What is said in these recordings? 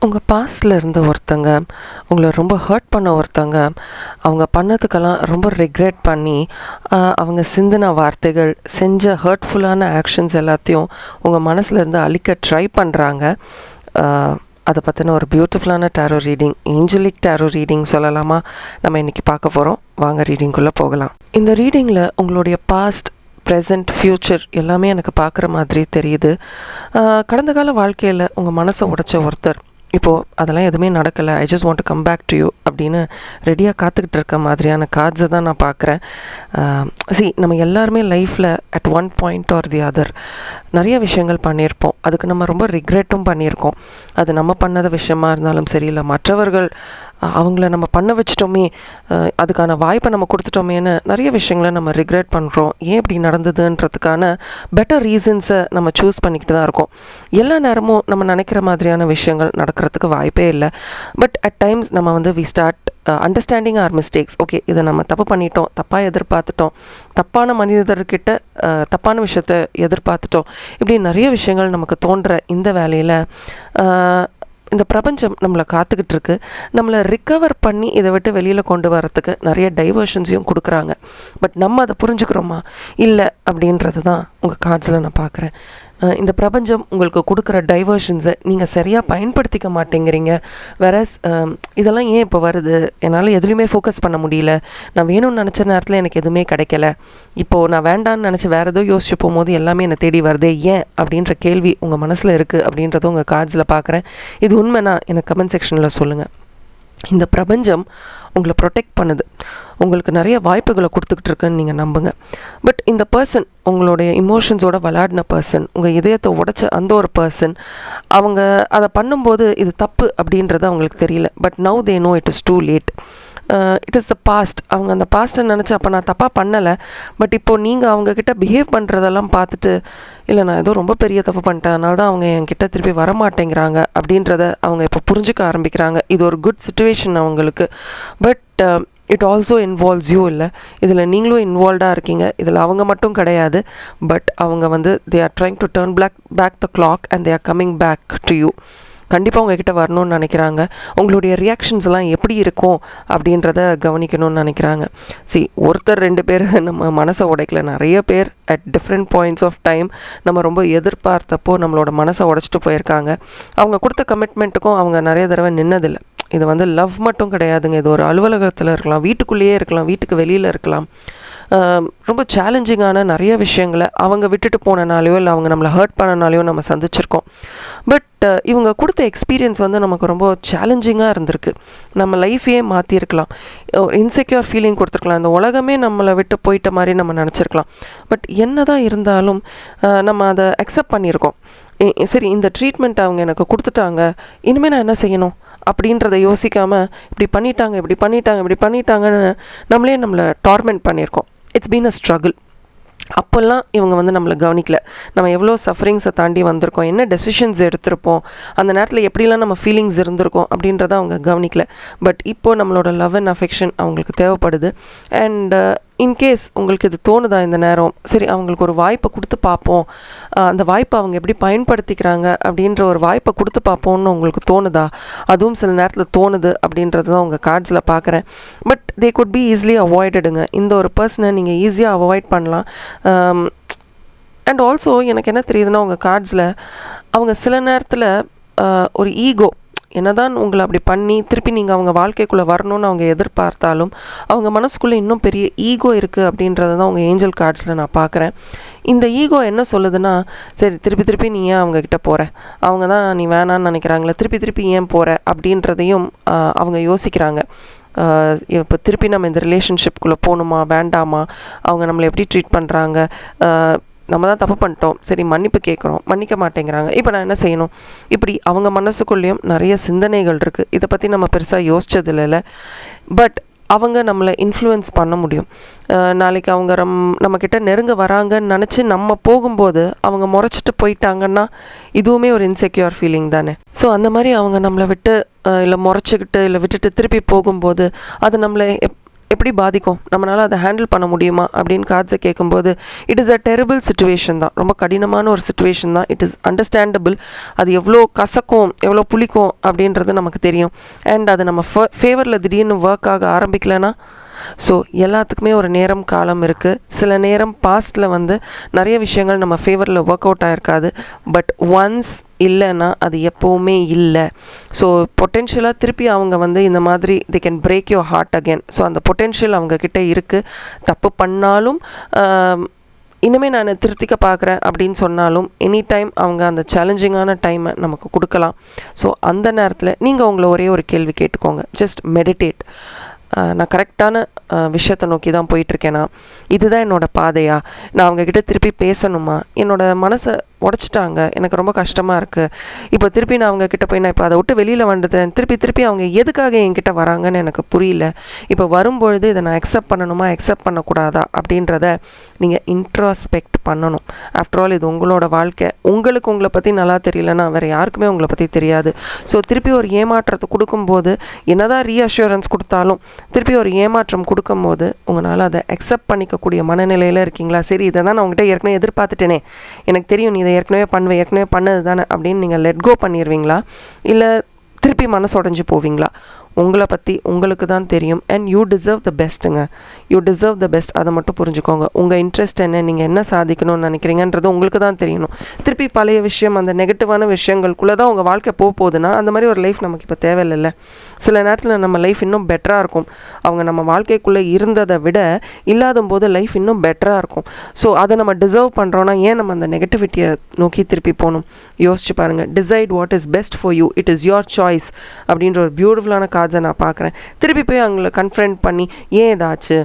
உங்கள் பாஸ்டில் இருந்த ஒருத்தங்க உங்களை ரொம்ப ஹர்ட் பண்ண ஒருத்தங்க அவங்க பண்ணதுக்கெல்லாம் ரொம்ப ரிக்ரெட் பண்ணி அவங்க சிந்தின வார்த்தைகள் செஞ்ச ஹர்ட்ஃபுல்லான ஆக்ஷன்ஸ் எல்லாத்தையும் உங்கள் மனசில் இருந்து அழிக்க ட்ரை பண்ணுறாங்க. அதை பற்றின ஒரு பியூட்டிஃபுல்லான tarot reading, angelic tarot reading சொல்லலாமா, நம்ம இன்றைக்கி பார்க்க போகிறோம். வாங்க ரீடிங்குள்ளே போகலாம். இந்த ரீடிங்கில் உங்களுடைய பாஸ்ட், ப்ரெசண்ட், ஃப்யூச்சர் எல்லாமே எனக்கு பார்க்குற மாதிரி தெரியுது. கடந்த கால வாழ்க்கையில் உங்கள் மனசை உடைச்ச ஒருத்தர் இப்போது அதெல்லாம் எதுவுமே நடக்கலை, I just want to come back to you அப்படின்னு ரெடியாக காத்துக்கிட்டு இருக்க மாதிரியான கார்ட்ஸை தான் நான் பார்க்குறேன். நம்ம எல்லாருமே லைஃப்பில் at one point or the other நிறைய விஷயங்கள் பண்ணியிருப்போம். அதுக்கு நம்ம ரொம்ப ரிக்ரெட்டும் பண்ணியிருக்கோம். அது நம்ம பண்ணத விஷயமா இருந்தாலும் சரி, இல்லை மற்றவர்கள் அவங்கள நம்ம பண்ண வச்சிட்டோமே, அதுக்கான வாய்ப்பை நம்ம கொடுத்துட்டோமேன்னு நிறைய விஷயங்களை நம்ம ரிக்ரெட் பண்ணுறோம். ஏன் இப்படி நடந்ததுன்றதுக்கான பெட்டர் ரீசன்ஸை நம்ம சூஸ் பண்ணிக்கிட்டு தான் இருக்கோம். எல்லா நேரமும் நம்ம நினைக்கிற மாதிரியான விஷயங்கள் நடக்கிறதுக்கு வாய்ப்பே இல்லை. பட் அட் டைம்ஸ் நம்ம we start understanding our mistakes. Okay, இதை நம்ம தப்பு பண்ணிட்டோம், தப்பாக எதிர்பார்த்துட்டோம், தப்பான மனிதர்கிட்ட தப்பான விஷயத்தை எதிர்பார்த்துட்டோம், இப்படி நிறைய விஷயங்கள் நமக்கு தோன்ற இந்த வேலையில் இந்த பிரபஞ்சம் நம்மளை காத்துக்கிட்டு இருக்கு. நம்மளை ரிக்கவர் பண்ணி இதை விட்டு வெளியில் கொண்டு வரத்துக்கு நிறைய டைவர்ஷன்ஸையும் கொடுக்குறாங்க. பட் நம்ம அதை புரிஞ்சுக்கிறோமா இல்லை அப்படின்றது தான் உங்கள் கார்ட்ஸில் நான் பார்க்குறேன். இந்த பிரபஞ்சம் உங்களுக்கு கொடுக்குற டைவர்ஷன்ஸை நீங்கள் சரியாக பயன்படுத்திக்க மாட்டேங்கிறீங்க. வேறஸ் இதெல்லாம் ஏன் இப்போ வருது, என்னால் எதுலேயுமே ஃபோக்கஸ் பண்ண முடியல, நான் வேணும்னு நினச்ச நேரத்தில் எனக்கு எதுவுமே கிடைக்கல, இப்போது நான் வேண்டான்னு நினச்சி வேறு ஏதோ யோசிச்சு போகும்போது எல்லாமே என்னை தேடி வருது ஏன் அப்படின்ற கேள்வி உங்கள் மனசில் இருக்குது அப்படின்றத உங்கள் கார்ட்ஸில் பார்க்குறேன். இது உண்மைனா எனக்கு கமெண்ட் செக்ஷனில் சொல்லுங்கள். இந்த பிரபஞ்சம் உங்களை ப்ரொடெக்ட் பண்ணுது, உங்களுக்கு நிறைய வாய்ப்புகளை கொடுத்துக்கிட்டு இருக்குன்னு நீங்கள் நம்புங்க. பட் இந்த பர்சன், உங்களுடைய இமோஷன்ஸோட விளையாடின பர்சன், உங்கள் இதயத்தை உடைச்ச அந்த ஒரு பர்சன், அவங்க அதை பண்ணும்போது இது தப்பு அப்படின்றது அவங்களுக்கு தெரியல. But now they know it is too late. It is the past. அவங்க அந்த பாஸ்ட்டை நினச்சி அப்போ நான் தப்பாக பண்ணலை, பட் இப்போது நீங்கள் அவங்கக்கிட்ட பிஹேவ் பண்ணுறதெல்லாம் பார்த்துட்டு இல்லை நான் ஏதோ ரொம்ப பெரிய தப்பு பண்ணிட்டேன், அதனால தான் அவங்க என்கிட்ட திருப்பி வரமாட்டேங்கிறாங்க அப்படின்றத அவங்க இப்போ புரிஞ்சுக்க ஆரம்பிக்கிறாங்க. இது ஒரு குட் சிச்சுவேஷன் அவங்களுக்கு. But it also involves you. இல்லை, இதில் நீங்களும் இன்வால்வ்டாக இருக்கீங்க, இதில் அவங்க மட்டும் கிடையாது. பட் அவங்க they are trying to turn back the clock and they are coming back to you. கண்டிப்பாக உங்ககிட்ட வரணும்னு நினைக்கிறாங்க. உங்களுடைய ரியாக்ஷன்ஸ்லாம் எப்படி இருக்கும் அப்படின்றத கவனிக்கணும்னு நினைக்கிறாங்க. ஒருத்தர் 2 பேர் நம்ம மனசை உடைக்கல, நிறைய பேர் at different points of time நம்ம ரொம்ப எதிர்பார்த்தப்போ நம்மளோட மனசை உடைச்சிட்டு போயிருக்காங்க. அவங்க கொடுத்த கமிட்மெண்ட்டுக்கும் அவங்க நிறைய தடவை நின்னதில்லை. இது லவ் மட்டும் கிடையாதுங்க. இது ஒரு அலுவலகத்தில் இருக்கலாம், வீட்டுக்குள்ளேயே இருக்கலாம், வீட்டுக்கு வெளியில் இருக்கலாம். ரொம்ப சேலஞ்சிங்கான நிறைய விஷயங்களை அவங்க விட்டுட்டு போனனாலையோ இல்லை அவங்க நம்மளை ஹர்ட் பண்ணனாலையோ நம்ம சந்திச்சிருக்கோம். பட் இவங்க கொடுத்த எக்ஸ்பீரியன்ஸ் நமக்கு ரொம்ப சேலஞ்சிங்காக இருந்திருக்கு. நம்ம லைஃபையே மாற்றிருக்கலாம், இன்செக்யூர் ஃபீலிங் கொடுத்துருக்கலாம், இந்த உலகமே நம்மளை விட்டு போயிட்ட மாதிரி நம்ம நினச்சிருக்கலாம். பட் என்ன தான் இருந்தாலும் நம்ம அதை அக்செப்ட் பண்ணியிருக்கோம். சரி, இந்த ட்ரீட்மெண்ட் அவங்க எனக்கு கொடுத்துட்டாங்க, இனிமேல் நான் என்ன செய்யணும் அப்படின்றத யோசிக்காமல் இப்படி பண்ணிட்டாங்கன்னு நம்மளை டார்மெண்ட் பண்ணியிருக்கோம். It's been a struggle. அப்போல்லாம் இவங்க நம்மளை கவனிக்கல. நம்ம எவ்வளோ சஃபரிங்ஸை தாண்டி வந்திருக்கோம், என்ன டெசிஷன்ஸ் எடுத்திருப்போம், அந்த நேரத்தில் எப்படிலாம் நம்ம ஃபீலிங்ஸ் இருந்திருக்கோம் அப்படின்றத அவங்க கவனிக்கல. பட் இப்போது நம்மளோட லவ் அண்ட் அஃபெக்ஷன் அவங்களுக்கு தேவைப்படுது. அண்ட் இன்கேஸ் உங்களுக்கு இது தோணுதா இந்த நேரம், சரி அவங்களுக்கு ஒரு வாய்ப்பை கொடுத்து பார்ப்போம், அந்த வாய்ப்பை அவங்க எப்படி பயன்படுத்திக்கிறாங்க அப்படின்ற ஒரு வாய்ப்பை கொடுத்து பார்ப்போம்னு உங்களுக்கு தோணுதா? அதுவும் சில நேரத்தில் தோணுது அப்படின்றது தான் உங்கள் கார்ட்ஸில் பார்க்குறேன். But they could be easily அவாய்டடுங்க. இந்த ஒரு பர்சனை நீங்கள் ஈஸியாக அவாய்ட் பண்ணலாம். அண்ட் ஆல்சோ எனக்கு என்ன தெரியுதுன்னா, உங்கள் கார்ட்ஸில் அவங்க சில நேரத்தில் ஒரு ஈகோ, என்னதான் உங்களை அப்படி பண்ணி திருப்பி நீங்கள் அவங்க வாழ்க்கைக்குள்ளே வரணும்னு அவங்க எதிர்பார்த்தாலும் அவங்க மனசுக்குள்ளே இன்னும் பெரிய ஈகோ இருக்குது அப்படின்றத தான் உங்கள் ஏஞ்சல் கார்ட்ஸில் நான் பார்க்குறேன். இந்த ஈகோ என்ன சொல்லுதுன்னா, சரி திருப்பி நீ ஏன் அவங்கக்கிட்ட போகிற, அவங்க தான் நீ வேணான்னு நினைக்கிறாங்களே, திருப்பி ஏன் போகிற அப்படின்றதையும் அவங்க யோசிக்கிறாங்க. இப்போ திருப்பி நம்ம இந்த ரிலேஷன்ஷிப்குள்ளே போகணுமா வேண்டாமா, அவங்க நம்மளை எப்படி ட்ரீட் பண்ணுறாங்க, நம்ம தான் தப்பு பண்ணிட்டோம், சரி மன்னிப்பு கேட்குறோம், மன்னிக்க மாட்டேங்கிறாங்க, இப்போ நான் என்ன செய்யணும், இப்படி அவங்க மனசுக்குள்ளேயும் நிறைய சிந்தனைகள் இருக்குது. இதை பற்றி நம்ம பெருசாக யோசிச்சதில்லை. பட் அவங்க நம்மளை இன்ஃப்ளூயன்ஸ் பண்ண முடியும். நாளைக்கு அவங்க நம்மக்கிட்ட நெருங்க வராங்கன்னு நினச்சி நம்ம போகும்போது அவங்க முறைச்சிட்டு போயிட்டாங்கன்னா இதுவுமே ஒரு இன்செக்யூர் ஃபீலிங் தானே. ஸோ அந்த மாதிரி அவங்க நம்மளை விட்டு இல்லை முறைச்சிக்கிட்டு இல்லை விட்டுட்டு திருப்பி போகும்போது அது நம்மளை எப்படி பாதிக்கும், நம்மளால் அதை ஹேண்டில் பண்ண முடியுமா அப்படின்னு கார்ட்ஸை கேட்கும்போது it is a terrible situation தான், ரொம்ப கடினமான ஒரு சுச்சுவேஷன் தான். It is understandable. அது எவ்வளோ கசக்கும் எவ்வளோ புளிக்கும் அப்படின்றது நமக்கு தெரியும். அண்ட் அது நம்ம ஃபேவரில் திடீர்னு ஒர்க் ஆக ஆரம்பிக்கலைன்னா, ஸோ எல்லாத்துக்குமே ஒரு நேரம் காலம் இருக்குது. சில நேரம் பாஸ்ட்டில் வந்து நிறைய விஷயங்கள் நம்ம ஃபேவரில் ஒர்க் அவுட் ஆகிருக்காது. பட் ஒன்ஸ் இல்லைன்னா அது எப்போவுமே இல்லை. ஸோ பொட்டென்ஷியலாக திருப்பி அவங்க வந்து இந்த மாதிரி they can break your heart again. So அந்த பொட்டென்ஷியல் அவங்கக்கிட்ட இருக்குது. தப்பு பண்ணாலும் இனிமேல் நான் திருத்திக்க பார்க்குறேன் அப்படின்னு சொன்னாலும் எனி டைம் அவங்க அந்த சேலஞ்சிங்கான டைமை நமக்கு கொடுக்கலாம். ஸோ அந்த நேரத்தில் நீங்கள் உங்களை ஒரே ஒரு கேள்வி கேட்டுக்கோங்க. Just meditate. நான் கரெக்டான விஷயத்தை நோக்கி தான் போயிட்டுருக்கேனா, இதுதான் என்னோடய பாதையா, நான் அவங்கக்கிட்ட திருப்பி பேசணுமா, என்னோடய மனசை உடச்சிட்டாங்க, எனக்கு ரொம்ப கஷ்டமாக இருக்குது, இப்போ திருப்பி நான் அவங்கக்கிட்ட போய் நான் இப்போ அதை விட்டு வெளியில் வந்துட்டேன், திருப்பி அவங்க எதுக்காக என்கிட்ட வராங்கன்னு எனக்கு புரியல, இப்போ வரும்பொழுது இதை நான் அக்செப்ட் பண்ணணுமா அக்செப்ட் பண்ணக்கூடாதா அப்படின்றத நீங்கள் இன்ட்ராஸ்பெக்ட் பண்ணணும். ஆஃப்டர் ஆல் இது உங்களோட வாழ்க்கை. உங்களுக்கு உங்களை பற்றி நல்லா தெரியலன்னா வேறு யாருக்குமே உங்களை பற்றி தெரியாது. ஸோ திருப்பி ஒரு ஏமாற்றத்தை கொடுக்கும்போது என்னதான் ரீஅஷூரன்ஸ் கொடுத்தாலும் திருப்பி ஒரு ஏமாற்றம் கொடுக்கும்போது உங்களால் அதை அக்செப்ட் பண்ணிக்கக்கூடிய மனநிலையில் இருக்கீங்களா? சரி, இதை தான் நான் உங்கள்கிட்ட ஏற்கனவே எதிர்பார்த்துட்டேனே, எனக்கு தெரியும் நீ இதை ஏற்கனவே பண்ணது தானே அப்படின்னு நீங்கள் லெட் கோ பண்ணிடுவீங்களா? இல்லை திருப்பி மனசு உடஞ்சி போவீங்களா? உங்களை பற்றி உங்களுக்கு தான் தெரியும். அண்ட் யூ டிசர்வ் த பெஸ்ட்டுங்க. You deserve the best. அதை மட்டும் புரிஞ்சுக்கோங்க. உங்கள் இன்ட்ரெஸ்ட் என்ன, நீங்கள் என்ன சாதிக்கணும்னு நினைக்கிறீங்கன்றது உங்களுக்கு தான் தெரியணும். திருப்பி பழைய விஷயம், அந்த நெகட்டிவான விஷயங்களுக்குள்ளே தான் உங்கள் வாழ்க்கை போகுதுன்னா அந்த மாதிரி ஒரு லைஃப் நமக்கு இப்போ தேவையில்லை. சில நேரத்தில் நம்ம லைஃப் இன்னும் பெட்டராக இருக்கும். அவங்க நம்ம வாழ்க்கைக்குள்ளே இருந்ததை விட இல்லாத போது லைஃப் இன்னும் பெட்டராக இருக்கும். ஸோ அதை நம்ம டிசர்வ் பண்ணுறோன்னா ஏன் நம்ம அந்த நெகட்டிவிட்டியை நோக்கி திருப்பி போகணும்? யோசிச்சு பாருங்கள். Decide what is best for you, it is your choice அப்படின்ற ஒரு பியூட்டிஃபுல்லான கார்ட்ஸை நான் பார்க்குறேன். திருப்பி போய் அவங்கள கன்ஃபரண்ட் பண்ணி ஏன் ஏதாச்சு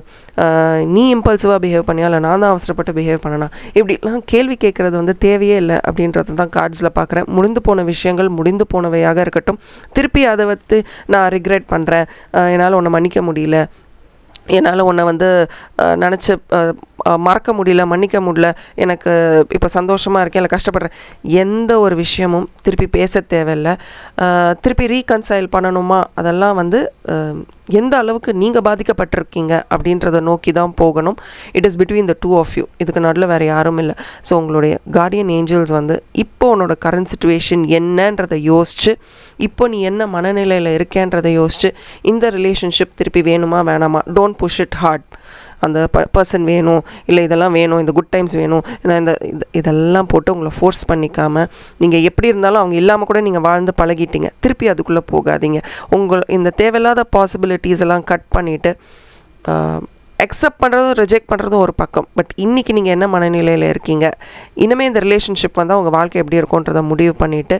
நீ இம்பல்சிவாக பிஹேவ் பண்ணியா இல்லை நான் தான் அவசரப்பட்டு பிஹேவ் பண்ணனா, இப்படிலாம் கேள்வி கேட்குறது வந்து தேவையே இல்லை அப்படின்றது தான் கார்ட்ஸில் பார்க்குறேன். முடிந்து போன விஷயங்கள் முடிந்து போனவையாக இருக்கட்டும். திருப்பி அதை வந்து நான் ரிக்ரெட் பண்ணுறேன், என்னால் உன்னை மன்னிக்க முடியல, என்னால் உன்னை வந்து நினச்சி மறக்க முடியல, மன்னிக்க முடியல, எனக்கு இப்போ சந்தோஷமாக இருக்கேன் இல்லை கஷ்டப்படுறேன், எந்த ஒரு விஷயமும் திருப்பி பேச தேவையில்லை. திருப்பி ரீகன்சைல் பண்ணணுமா, அதெல்லாம் வந்து எந்த அளவுக்கு நீங்கள் பாதிக்கப்பட்டிருக்கீங்க அப்படின்றத நோக்கி தான் போகணும். It is between the two of you. இதுக்கு நடுவில் வேறு யாரும் இல்லை. ஸோ உங்களுடைய கார்டியன் ஏஞ்சல்ஸ் வந்து இப்போ உன்னோட கரண்ட் சுச்சுவேஷன் என்னன்றதை யோசிச்சு, இப்போ நீ என்ன மனநிலையில் இருக்கேன்றதை யோசிச்சு, இந்த ரிலேஷன்ஷிப் திருப்பி வேணுமா வேணாமா, டோன்ட் புஷ் இட் ஹார்ட். அந்த பர்சன் வேணும், இல்லை இதெல்லாம் வேணும், இந்த குட் டைம்ஸ் வேணும், இந்த இதெல்லாம் போட்டு உங்களை ஃபோர்ஸ் பண்ணிக்காமல், நீங்கள் எப்படி இருந்தாலும் அவங்க இல்லாமல் கூட நீங்கள் வாழ்ந்து பழகிட்டீங்க, திருப்பி அதுக்குள்ளே போகாதீங்க. இந்த தேவையில்லாத பாசிபிலிட்டிஸ் எல்லாம் கட் பண்ணிவிட்டு அக்செப்ட் பண்ணுறதும் ரிஜெக்ட் பண்ணுறதும் ஒரு பக்கம். பட் இன்றைக்கி நீங்கள் என்ன மனநிலையில் இருக்கீங்க, இனிமேல் இந்த ரிலேஷன்ஷிப் வந்தால் உங்கள் வாழ்க்கை எப்படி இருக்கும்ன்றதை முடிவு பண்ணிவிட்டு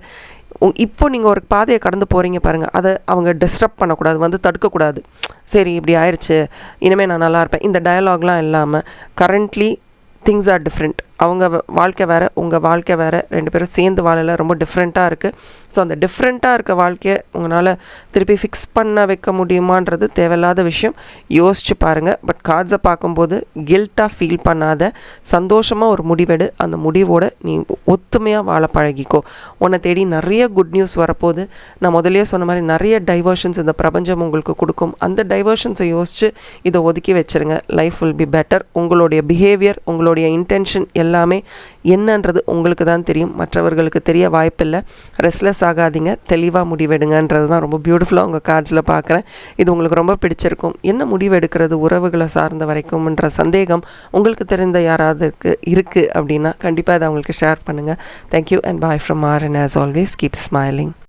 இப்போ நீங்கள் ஒரு பாதையை கடந்து போகிறீங்க பாருங்கள், அதை அவங்க டிஸ்டர்ப் பண்ணக்கூடாது, வந்து தடுக்கக்கூடாது. சரி இப்படி ஆயிடுச்சு, இனிமேல் நான் நல்லா இருப்பேன், இந்த டயலாக்லாம் இல்லாமல் கரண்ட்லி திங்ஸ் ஆர் டிஃப்ரெண்ட். அவங்க வாழ்க்கை வேறு, உங்கள் வாழ்க்கை வேறு, ரெண்டு பேரும் சேர்ந்து வாழலை, ரொம்ப டிஃப்ரெண்ட்டாக இருக்குது. ஸோ அந்த டிஃப்ரெண்ட்டாக இருக்க வாழ்க்கையை உங்களால் திருப்பி ஃபிக்ஸ் பண்ண வைக்க முடியுமான்றது தேவையில்லாத விஷயம். யோசிச்சு பாருங்கள். பட் கார்ட்ஸை பார்க்கும்போது கில்ட்டாக ஃபீல் பண்ணாத, சந்தோஷமாக ஒரு முடிவெடு. அந்த முடிவோடு நீ ஒத்துமையாக வாழ பழகிக்கோ. உன்னை தேடி நிறைய குட் நியூஸ் வரப்போகுது. நான் முதலே சொன்ன மாதிரி நிறைய டைவர்ஷன்ஸ் இந்த பிரபஞ்சம் உங்களுக்கு கொடுக்கும். அந்த டைவர்ஷன்ஸை யோசித்து இதை ஒதுக்கி வச்சுருங்க. Life will be better. உங்களுடைய பிஹேவியர், உங்களுடைய இன்டென்ஷன் எல்லாமே என்னன்றது உங்களுக்கு தான் தெரியும், மற்றவர்களுக்கு தெரிய வாய்ப்பில்லை. ரெஸ்ட்லெஸ் ஆகாதீங்க, தெளிவாக முடிவெடுங்கன்றது தான் ரொம்ப பியூட்டிஃபுல்லாக உங்கள் கார்ட்ஸில் பார்க்குறேன். இது உங்களுக்கு ரொம்ப பிடிச்சிருக்கும். என்ன முடிவு எடுக்கிறது உறவுகளை சார்ந்த வரைக்கும்ன்ற சந்தேகம் உங்களுக்கு தெரிந்த யாராவது இருக்குது அப்படின்னா கண்டிப்பாக அதை அவங்களுக்கு ஷேர் பண்ணுங்கள். Thank you and bye from R, and as always keep smiling.